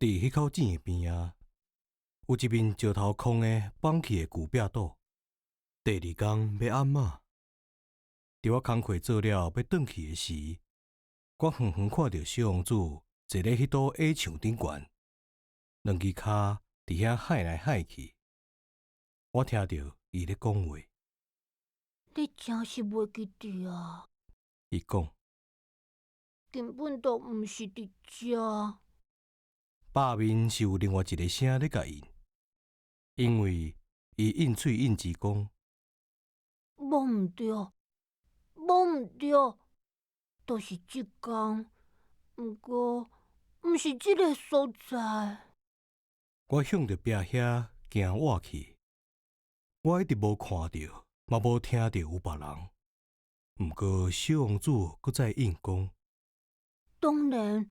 伫迄口井边啊，有一面石头空的放弃的旧壁倒。第二天要暗嘛，伫我工课做了要转去的时，我远远看到小王子坐咧迄堵矮墙顶悬，两只骹伫遐喊来喊去。我听到伊咧讲话。你真是袂记得啊！伊讲，根本都毋是伫遮。背面是有另外一个声咧甲应，因为伊应喙应舌讲，摸毋着，摸毋着，都是即间，毋过毋是即个所在。我向着壁遐行活去。我一直无看到，嘛无听到有别人。毋过小王子搁再应讲，当然，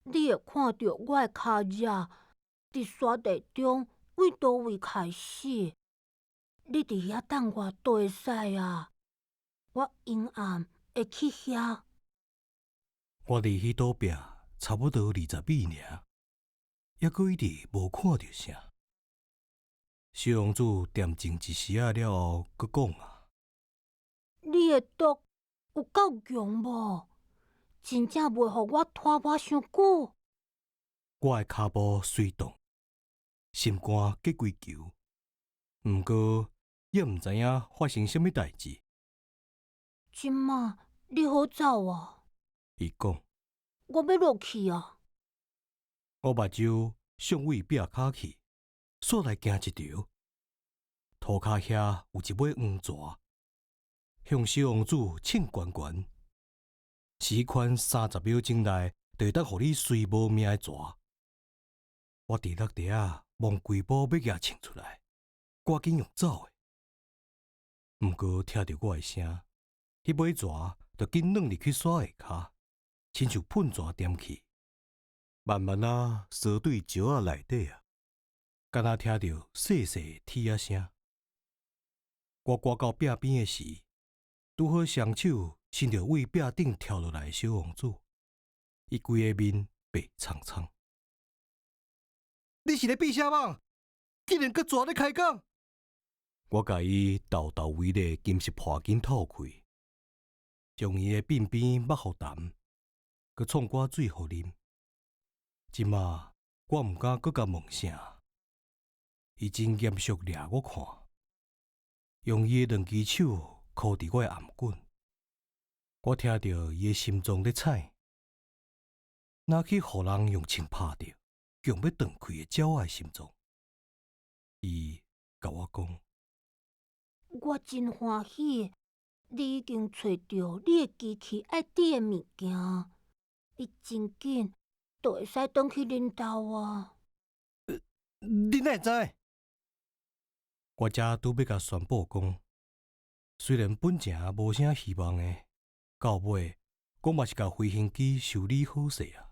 你会看到我的脚趾伫沙地中为倒位开始。你伫遐等我倒会使啊！我阴暗会去遐。我离迄堵壁差不多20米尔，抑搁一直无看到啥。小王子恬静一时仔了后，搁讲啊，你的毒有够强无？真正袂互我拖磨伤久。我的骹步随动，心肝结规球，毋过也毋知影发生什么代志。即马你好走啊！伊讲，我要落去啊！我目睭向位壁骹去，煞来行一条，涂骹遐有一尾黄蛇，向小王子凊悬悬，是迄款30秒钟内就会当互你随无命的蛇。我伫落地仔望规步要举穿出来，赶紧用走的。毋过听到我的声，迄尾蛇就紧软入去沙下骹，亲像喷蛇点去，慢慢啊缩对石仔内底啊，敢若听到细细的铁仔声。我赶到壁边的时，拄好双手伸着为壁顶跳落来的小王子，伊规个面白苍苍。你是咧闭啥网？竟然搁蛇咧开讲！我甲伊豆豆围的金色破巾透开，将伊的鬓边抹互淡，搁创寡水互啉。即马我毋敢搁甲问啥，伊真严肃掠我看，用伊的两只手箍伫我的颔棍。我听到伊的心脏咧踩，若去互人用枪拍着，强要断开的鸟仔的心脏。伊甲我讲，我真欢喜，你已经找到你的机器爱滴的物件，你真紧就会使转去恁兜啊！你哪会知？我遮拄要甲宣布讲，虽然本正无啥希望的，到尾我嘛是甲飞行机修理好势啊。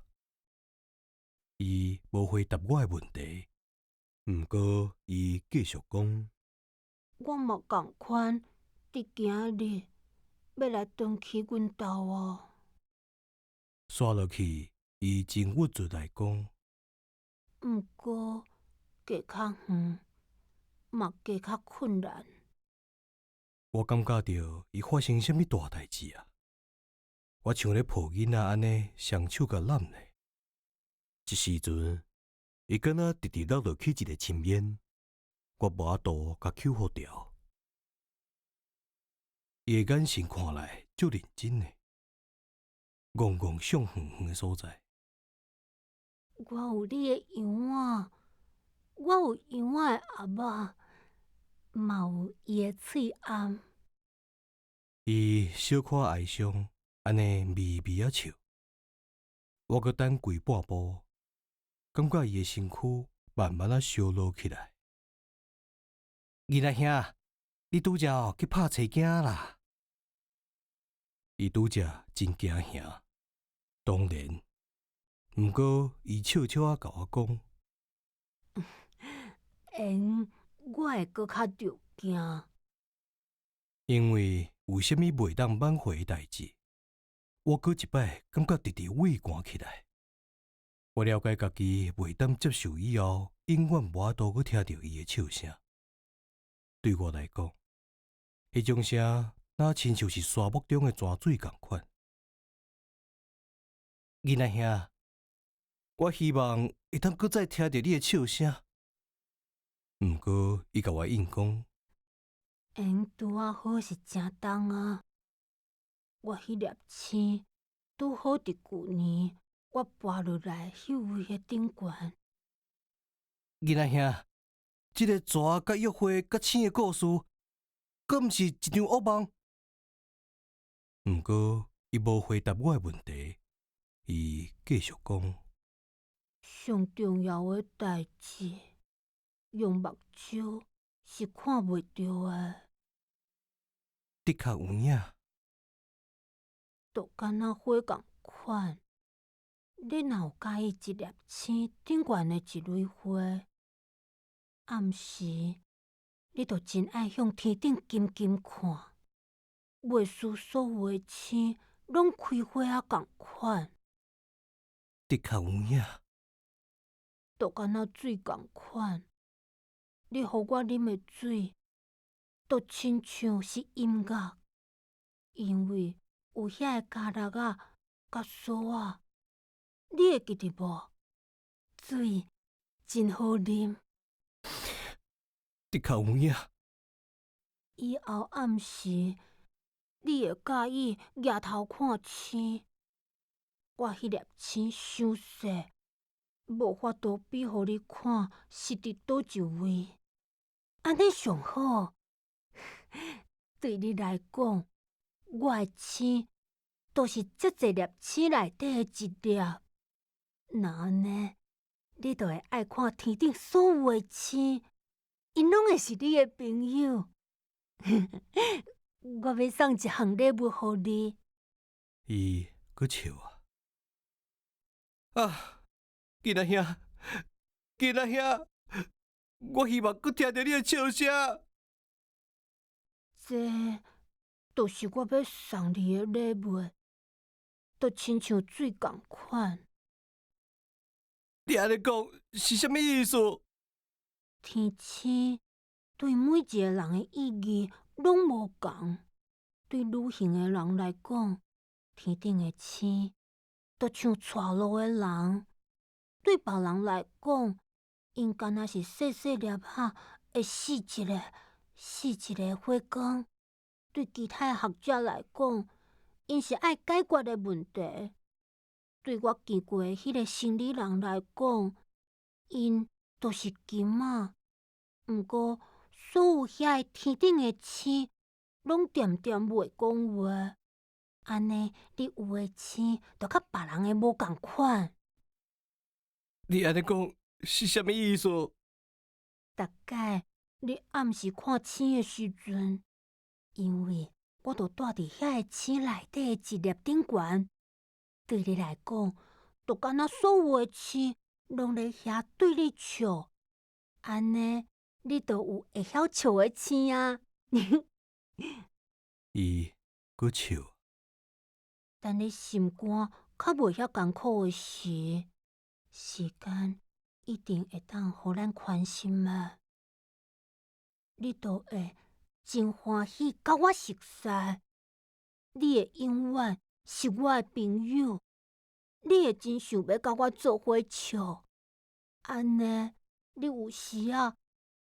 伊无回答我的问题，毋过伊继续讲，我嘛共款，伫今日要来转去阮兜啊！刷落去，伊真郁卒来讲，毋过加较远，嘛加较困难。我感觉到伊发生什么大代志啊！我像咧抱囡仔安尼，双手甲揽咧。一时阵，伊敢若直直落落去一个深渊，我无法度甲扣好掉。伊的眼神看来足认真的，戆戆向远远的所在。我有你的样啊，我有样仔的鸭仔，嘛有伊的喙暗。伊小可哀伤，安尼微微啊笑。我搁等跪半步，感觉伊的身躯慢慢啊烧落起来。囡仔兄，你拄则去拍册囝啦？伊拄则真惊兄，当然，毋过伊笑笑啊甲我讲，因我会搁较着惊。因为有啥物袂当挽回的代志，我搁一摆感觉直直畏寒起来。我了解家己袂当接受以后，永远无法度去听到伊的笑声。对我来讲，迄种声若亲像是沙漠中的泉水共款。囡仔兄，我希望会当搁再听到你的笑声。毋过，伊甲我应讲，缘拄啊好是正重啊！我迄粒星拄好伫旧年我跋落来迄位的顶悬。囡仔兄，即个蛇甲约会甲星的故事，阁毋是一场噩梦。毋过，伊无回答我的问题，伊继续讲。上重要的代志，用目睭是看袂到的，的确有影。就敢若火共款。你若有介意一粒星顶悬的一蕊花，暗时你就真爱向天顶金金看，袂输所有的星拢开花啊共款。的确有影。就敢若水共款，你予我啉的水，就亲像是音乐，因为有遐个加热啊、甲锁啊，你会记得无？水真好啉。的确有影。以后暗时，你会介意举头看星？我迄粒星伤细，无法度比互你看是伫倒一位，安尼上好。对你来讲，我的星就是这侪粒星内底的一粒。那安尼，你就会爱看天顶所有的星，因拢会是你的朋友。我要送一项礼物互你。伊搁笑啊！啊，囡仔兄，囡仔兄，我希望搁听到你的笑声。这就是我要送你的礼物，就亲像水共款。你安尼讲是啥物意思？天星对每一个人的意义拢无共。对旅行的人来讲，天顶的星就像带路的人；对别人来讲，因敢若是细细粒仔会死一个火光；对其他的学者来讲，因是爱解决的问题；对我见过的迄个心理人来讲，因就是金仔。毋过，所有遐个天顶的星，拢点点袂讲话。安尼，你有诶星，就甲别人诶无共款。你安尼讲是啥物意思？大概你暗时看星诶时阵，因为我就住伫遐个星内底一粒顶悬，对你来讲，就敢若所有诶星拢咧遐对你笑。安尼，你就有会晓笑诶星啊！伊搁笑。等你心肝较袂遐艰苦诶时，时间一定会当互咱宽心啊！你就会真欢喜甲我熟识，你会永远是我诶朋友，你会真想要甲我做伙笑。安尼，你有时啊，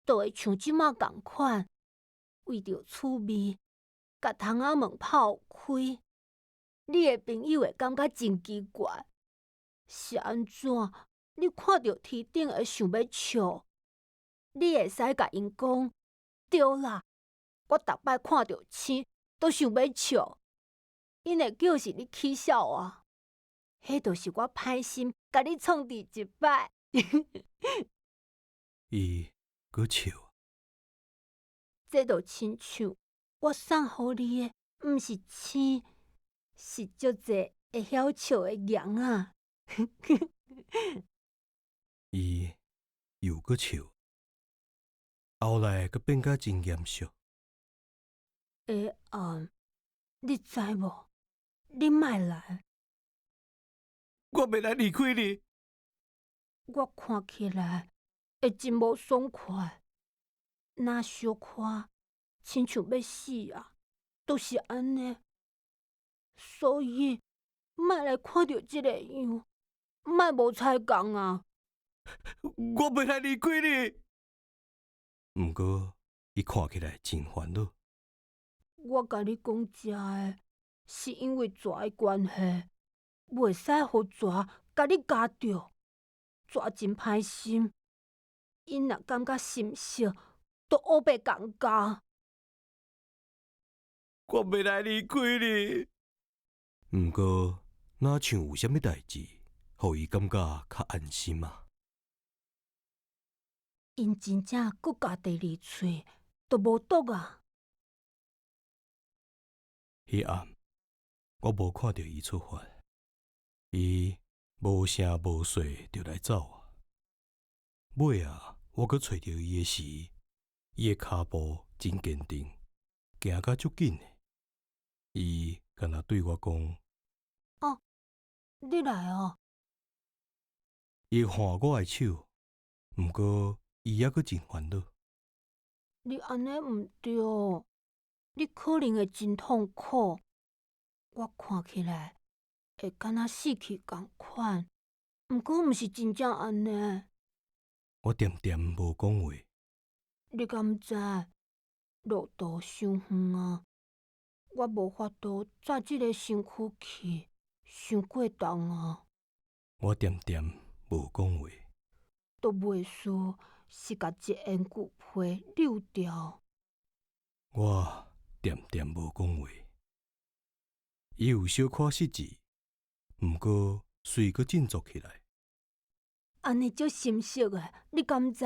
就会像即马共款，为着趣味，甲窗仔门抛开。你的朋友会感觉真奇怪，是安怎？你看到天顶会想要笑？你会使甲因讲，对啦，我逐摆看到星都想要笑。因会叫是你起笑啊，迄就是我歹心甲你创治一摆。伊搁笑。这就亲像我送互你的，毋是星。是足侪会晓笑的羊啊！伊又搁笑，后来阁变甲真严肃。下暗，你知无？你莫来，我袂来离开你，我看起来会真无爽快，若小可亲像要死啊，都是安尼。所以，莫来看到即个样，莫无彩工啊！我袂来离开你。毋过，伊看起来真烦恼。我甲你讲遮个，是因为蛇的关系，袂使互蛇甲你夹着。蛇真歹心，因若感觉心色，都黑白共夹。我袂来离开你。毋过，哪像有啥物代志，互伊感觉较安心啊？因真正搁夹第二喙，都无毒啊！迄暗，我无看到伊出发，伊无声无息就来走啊。尾啊，我搁找着伊的时，伊的骹步真坚定，行甲足紧的。伊敢若对我讲：哦，你来哦。伊看我的手，毋过伊还阁真烦恼。你安尼毋对，你可能会真痛苦。我看起来会敢若死去共款，毋过毋是真正安尼。我点点无讲话。你敢毋知？路途伤远啊，我无法度早即个身躯去，伤过重啊。我点点无讲话。都袂输是甲一缘骨皮溜掉。我点点无讲话。伊有小可失志，毋过随阁振作起来。安尼足心色诶，你敢知？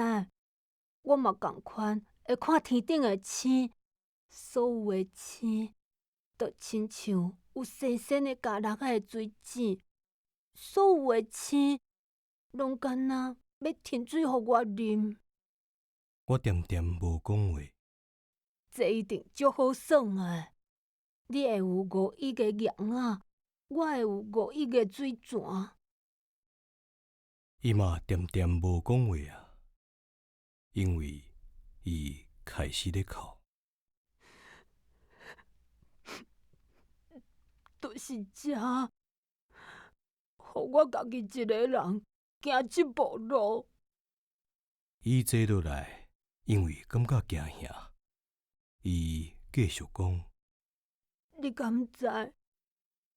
我嘛共款，会看天顶诶星，所有诶星，就亲像有深深诶角落诶水井，所有诶星，拢敢若要停水互我啉。我点点无讲话。这一定足好耍诶！你会有5亿个羊仔，我会有5亿个水泉。伊嘛点点无讲话啊，因为伊开始咧哭。就是这，互我家己一个人行这步路。伊坐落来，因为感觉惊吓，伊继续讲：你敢知？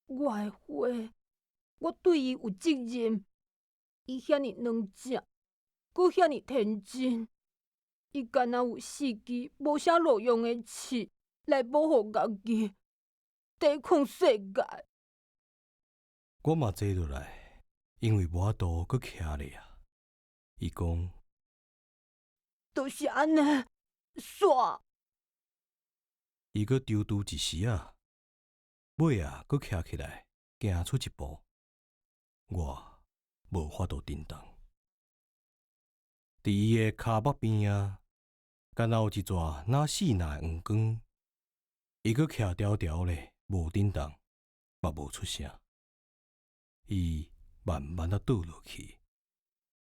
我的花，我对伊有责任。伊遐尼软只，搁遐尼天真，伊敢若有4支无啥路用的刺来保护家己，抵抗世界。我嘛坐落来，因为无法度搁徛咧啊。伊讲：就是安尼，煞。伊搁丢拄一时啊，尾啊搁徛起来，行出一步。我无法度振动。伫伊的骹目边啊，敢若有一撮若死若的黄光。伊搁徛条条咧，无振动，嘛无出声。伊慢慢啊倒落去，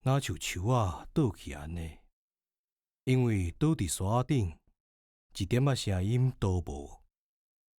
若像树仔倒去安尼。因为倒伫沙顶，一点仔声音都无。